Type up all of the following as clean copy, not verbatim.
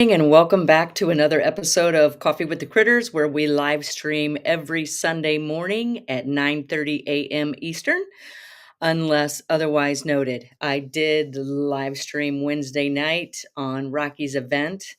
And welcome back to another episode of Coffee with the Critters, where we live stream every Sunday morning at 9:30 a.m. Eastern, unless otherwise noted. I did live stream Wednesday night on Rocky's event.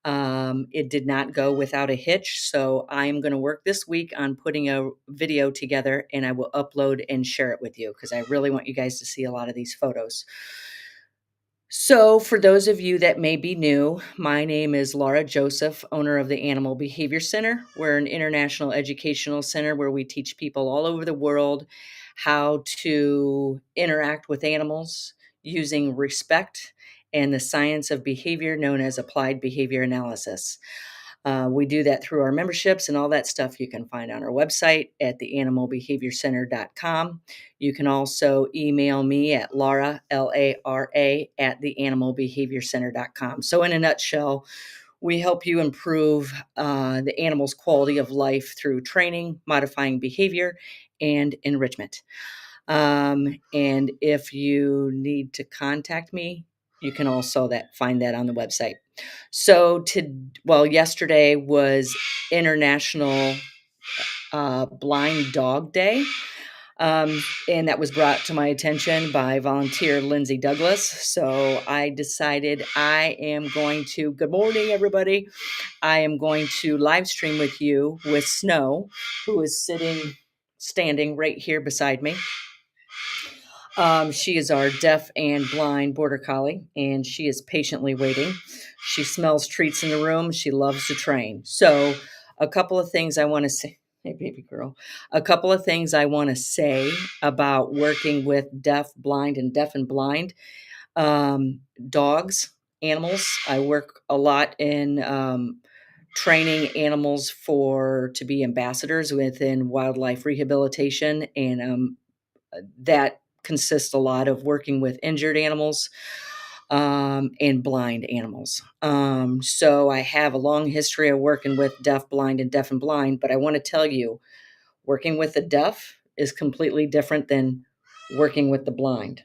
It did not go without a hitch, so I am going to work this week on putting a video together, and I will upload and share it with you because I really want you guys to see a lot of these photos. So, for those of you that may be new, my name is Laura Joseph, owner of the Animal Behavior Center. We're an international educational center where we teach people all over the world how to interact with animals using respect and the science of behavior known as applied behavior analysis. We do that through our memberships, and all that stuff you can find on our website at theanimalbehaviorcenter.com. You can also email me at Laura, Lara, at theanimalbehaviorcenter.com. So, in a nutshell, we help you improve the animal's quality of life through training, modifying behavior, and enrichment. And if you need to contact me, you can also find that on the website. So yesterday was International Blind Dog Day. And that was brought to my attention by volunteer Lindsay Douglas. So I decided good morning, everybody. I am going to live stream with you with Snow, who is standing right here beside me. She is our deaf and blind border collie, and she is patiently waiting. She smells treats in the room. She loves to train. So, a couple of things I want to say. Hey, baby girl. A couple of things I want to say about working with deaf and blind dogs, animals. I work a lot in training animals to be ambassadors within wildlife rehabilitation, and that consists a lot of working with injured animals and blind animals. So I have a long history of working with deaf and blind, but I want to tell you, working with the deaf is completely different than working with the blind.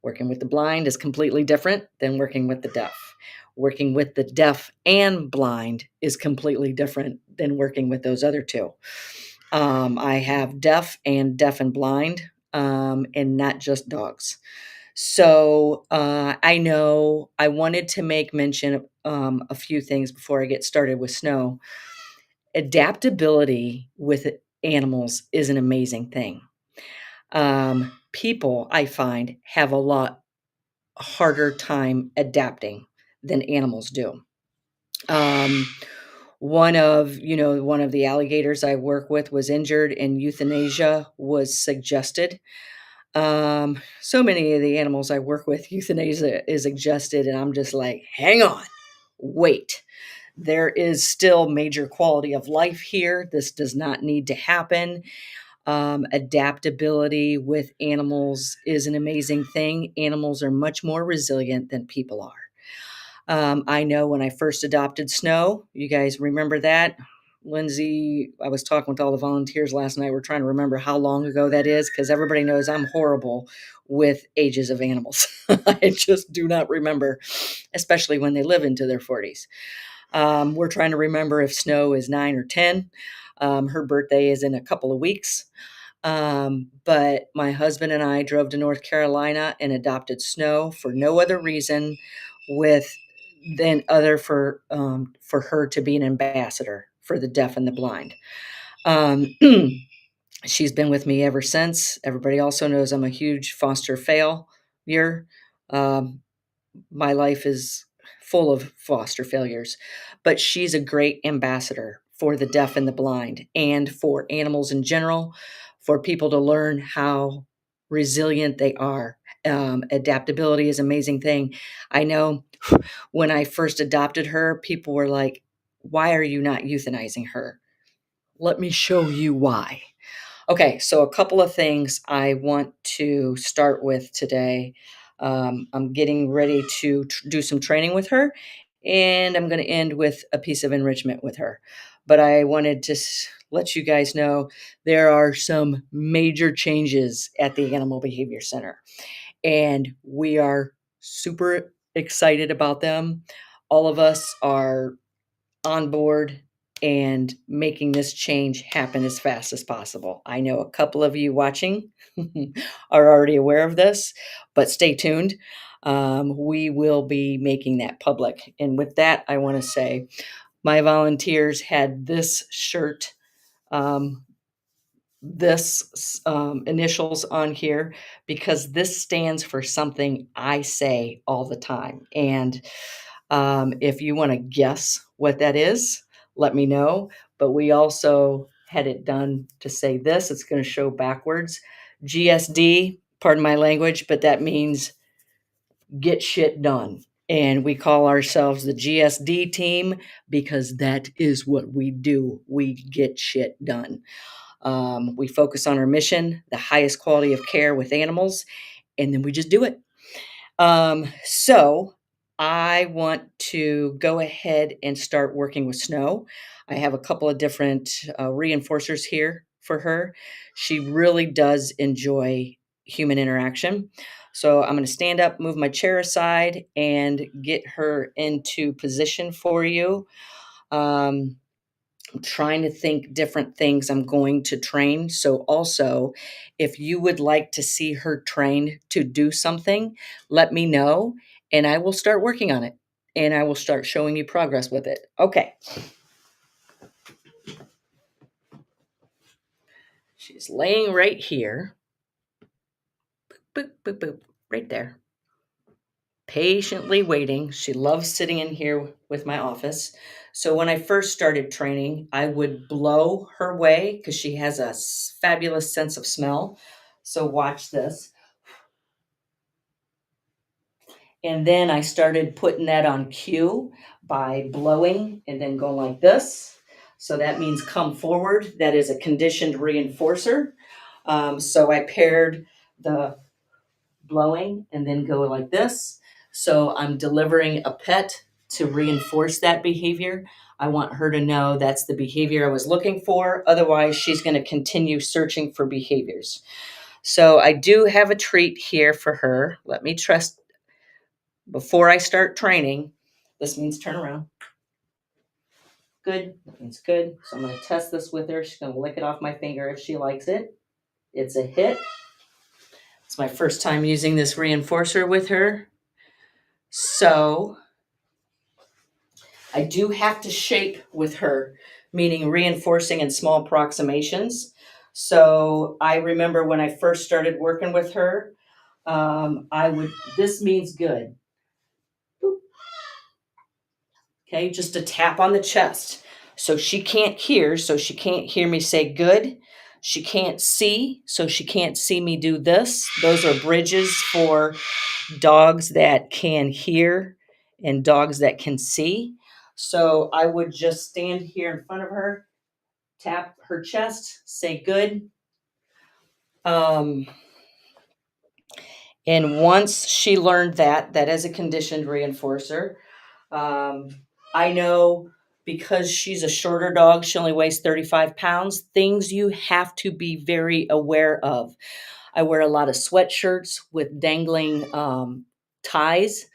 Working with the blind is completely different than working with the deaf. Working with the deaf and blind is completely different than working with those other two. I have deaf and blind, and not just dogs. So I know I wanted to make mention of a few things before I get started with Snow. Adaptability with animals is an amazing thing. People, I find, have a lot harder time adapting than animals do. One of the alligators I work with was injured and euthanasia was suggested. So many of the animals I work with, euthanasia is suggested, and I'm just like, hang on, wait. There is still major quality of life here. This does not need to happen. Adaptability with animals is an amazing thing. Animals are much more resilient than people are. I know when I first adopted Snow, you guys remember that? Lindsay, I was talking with all the volunteers last night. We're trying to remember how long ago that is because everybody knows I'm horrible with ages of animals. I just do not remember, especially when they live into their 40s. We're trying to remember if Snow is 9 or 10. Her birthday is in a couple of weeks. But my husband and I drove to North Carolina and adopted Snow for no other reason for her to be an ambassador for the deaf and the blind. She's been with me ever since. Everybody also knows I'm a huge foster failure. My life is full of foster failures, but she's a great ambassador for the deaf and the blind and for animals in general, for people to learn how resilient they are. Adaptability is an amazing thing. I know when I first adopted her, people were like, why are you not euthanizing her? Let me show you why. Okay, so a couple of things I want to start with today. I'm getting ready to do some training with her, and I'm going to end with a piece of enrichment with her. But I wanted to let you guys know there are some major changes at the Animal Behavior Center, and we are super excited about them. all of us are on board and making this change happen as fast as possible. I know a couple of you watching are already aware of this, but stay tuned. We will be making that public. And with that, I want to say my volunteers had this shirt, initials on here, because this stands for something I say all the time. And if you want to guess what that is, let me know. But we also had it done to say this. It's going to show backwards. GSD, pardon my language, but that means get shit done. And we call ourselves the GSD team because that is what we do. We get shit done. We focus on our mission, the highest quality of care with animals, and then we just do it. So I want to go ahead and start working with Snow. I have a couple of different reinforcers here for her. She really does enjoy human interaction. So I'm going to stand up, move my chair aside, and get her into position for you. I'm trying to think different things I'm going to train. So also, if you would like to see her trained to do something, let me know and I will start working on it and I will start showing you progress with it. Okay. She's laying right here. Boop, boop, boop, boop, right there. Patiently waiting. She loves sitting in here with my office. So when I first started training, I would blow her way because she has a fabulous sense of smell. So watch this. And then I started putting that on cue by blowing and then going like this. So that means come forward. That is a conditioned reinforcer. So I paired the blowing and then go like this. So I'm delivering a pet to reinforce that behavior. I want her to know that's the behavior I was looking for. Otherwise, she's going to continue searching for behaviors. So I do have a treat here for her. Let me trust before I start training. This means turn around. Good. That means good. So I'm going to test this with her. She's going to lick it off my finger if she likes it. It's a hit. It's my first time using this reinforcer with her. So I do have to shape with her, meaning reinforcing in small approximations. So I remember when I first started working with her, this means good. Boop. Okay, just a tap on the chest. So she can't hear me say good. She can't see, so she can't see me do this. Those are bridges for dogs that can hear and dogs that can see. So I would just stand here in front of her, tap her chest, say good. And once she learned that is a conditioned reinforcer. I know because she's a shorter dog, she only weighs 35 pounds, things you have to be very aware of. I wear a lot of sweatshirts with dangling ties.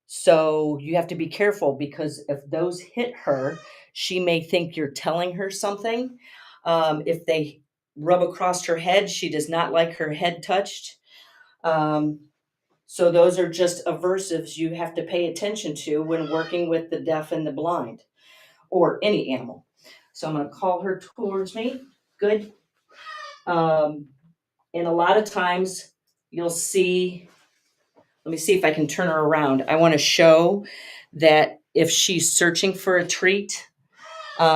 So you have to be careful because if those hit her, she may think you're telling her something. If they rub across her head, she does not like her head touched. So those are just aversives you have to pay attention to when working with the deaf and the blind or any animal. So I'm going to call her towards me. Good. And a lot of times you'll see, let me see if I can turn her around. I want to show that if she's searching for a treat,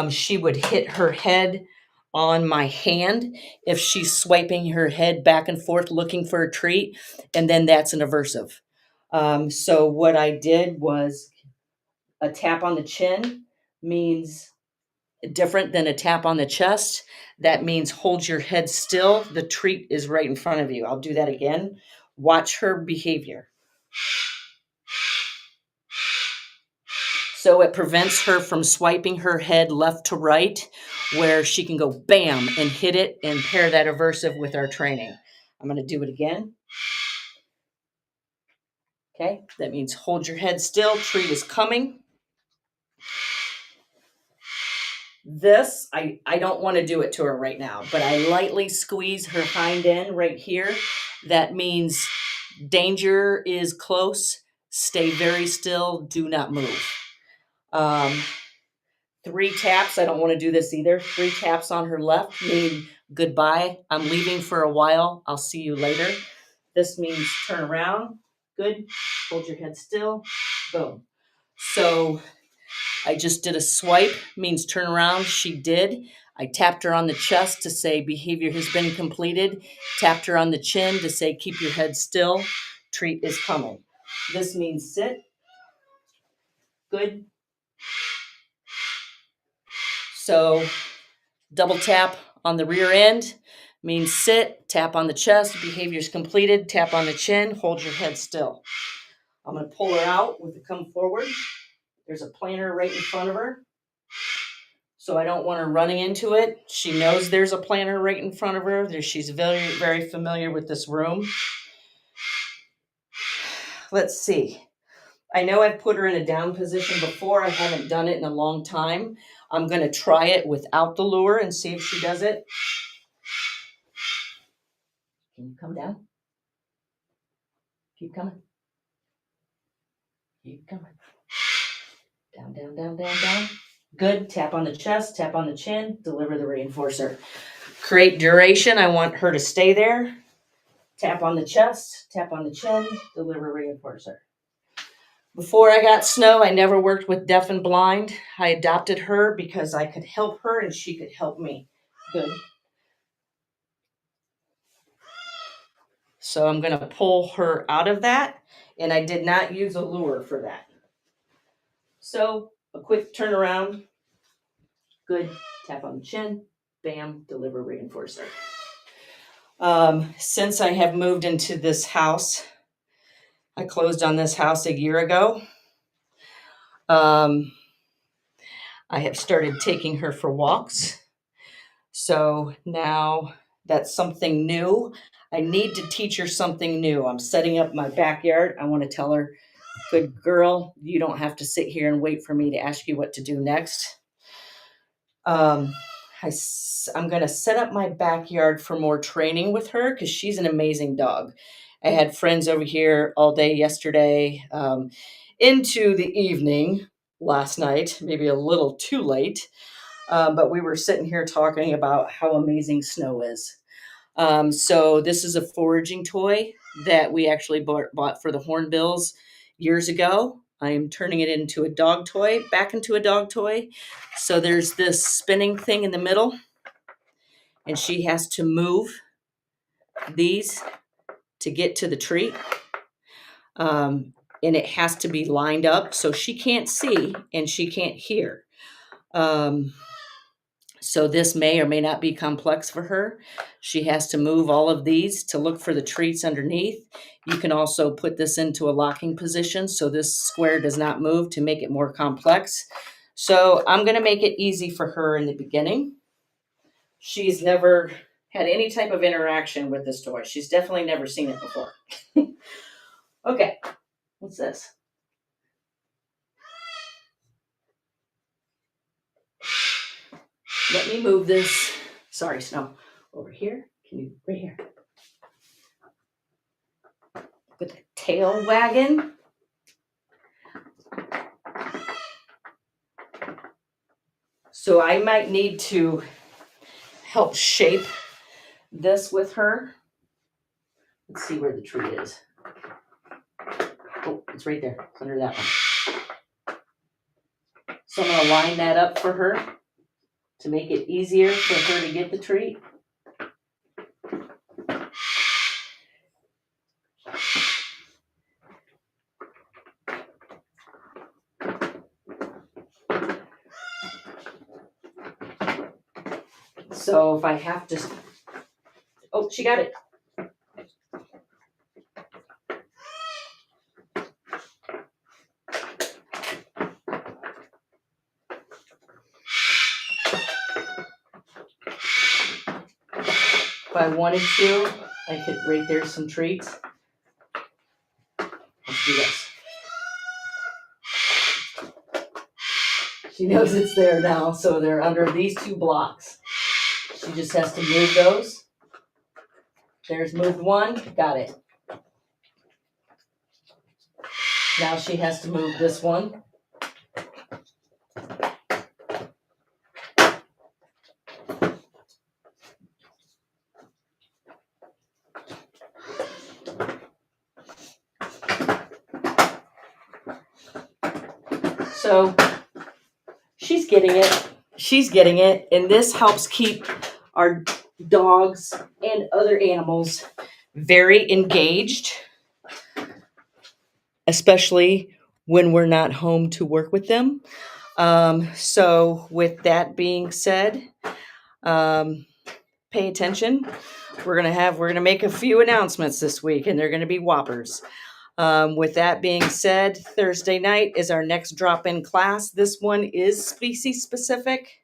she would hit her head on my hand if she's swiping her head back and forth looking for a treat, and then that's an aversive. So what I did was a tap on the chin means different than a tap on the chest. That means hold your head still. The treat is right in front of you. I'll do that again. Watch her behavior. So it prevents her from swiping her head left to right, where she can go bam and hit it and pair that aversive with our training. I'm going to do it again. Okay, that means hold your head still. Treat is coming. This, I don't want to do it to her right now, but I lightly squeeze her hind end right here. That means danger is close. Stay very still. Do not move. 3 taps. I don't want to do this either. 3 taps on her left mean goodbye. I'm leaving for a while. I'll see you later. This means turn around. Good. Hold your head still. Boom. So I just did a swipe, means turn around. She did. I tapped her on the chest to say behavior has been completed. Tapped her on the chin to say keep your head still. Treat is coming. This means sit. Good. So double tap on the rear end means sit. Tap on the chest. Behavior is completed. Tap on the chin. Hold your head still. I'm going to pull her out with the come forward. There's a planter right in front of her. So I don't want her running into it. She knows there's a planter right in front of her. She's very, very familiar with this room. Let's see. I know I've put her in a down position before. I haven't done it in a long time. I'm going to try it without the lure and see if she does it. Can you come down? Keep coming. Keep coming. Down, down, down, down, down. Good. Tap on the chest, tap on the chin, deliver the reinforcer. Create duration. I want her to stay there. Tap on the chest, tap on the chin, deliver reinforcer. Before I got Snow, I never worked with deaf and blind. I adopted her because I could help her and she could help me. Good. So I'm going to pull her out of that, and I did not use a lure for that. So a quick turnaround. Good. Tap on the chin. Bam. Deliver reinforcer. Since I have moved into this house, I closed on this house a year ago. I have started taking her for walks. So now that's something new. I need to teach her something new. I'm setting up my backyard. I want to tell her, good girl, you don't have to sit here and wait for me to ask you what to do next. I'm going to set up my backyard for more training with her because she's an amazing dog. I had friends over here all day yesterday, into the evening last night, maybe a little too late. But we were sitting here talking about how amazing Snow is. So this is a foraging toy that we actually bought for the Hornbills years ago. I am turning it into a dog toy, back into a dog toy. So there's this spinning thing in the middle, and she has to move these to get to the treat. And it has to be lined up so she can't see and she can't hear. So this may or may not be complex for her. She has to move all of these to look for the treats underneath. You can also put this into a locking position so this square does not move to make it more complex. So I'm going to make it easy for her in the beginning. She's never had any type of interaction with this toy. She's definitely never seen it before. Okay, what's this? Let me move this. Sorry, Snow. Over here. Can you, right here. With the tail wagging. So I might need to help shape this with her. Let's see where the tree is. Oh, it's right there. It's under that one. So I'm going to line that up for her to make it easier for her to get the treat. So if I have to, oh, she got it. If I wanted to, I could, right there, some treats. Let's do this. She knows it's there now, so they're under these two blocks. She just has to move those. There's moved one, got it. Now she has to move this one. So she's getting it. She's getting it. And this helps keep our dogs and other animals very engaged, especially when we're not home to work with them. So with that being said, pay attention. We're gonna make a few announcements this week, and they're gonna be whoppers. With that being said, Thursday night is our next drop-in class. This one is species specific,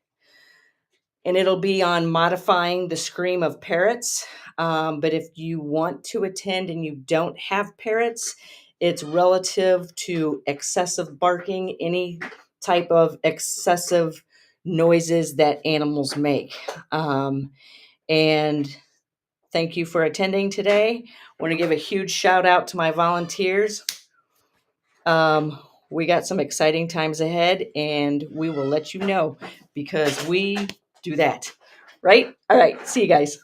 and it'll be on modifying the scream of parrots. But if you want to attend and you don't have parrots, it's relative to excessive barking, any type of excessive noises that animals make. And thank you for attending today. I want to give a huge shout out to my volunteers. We got some exciting times ahead, and we will let you know because we do that. Right? All right. See you guys.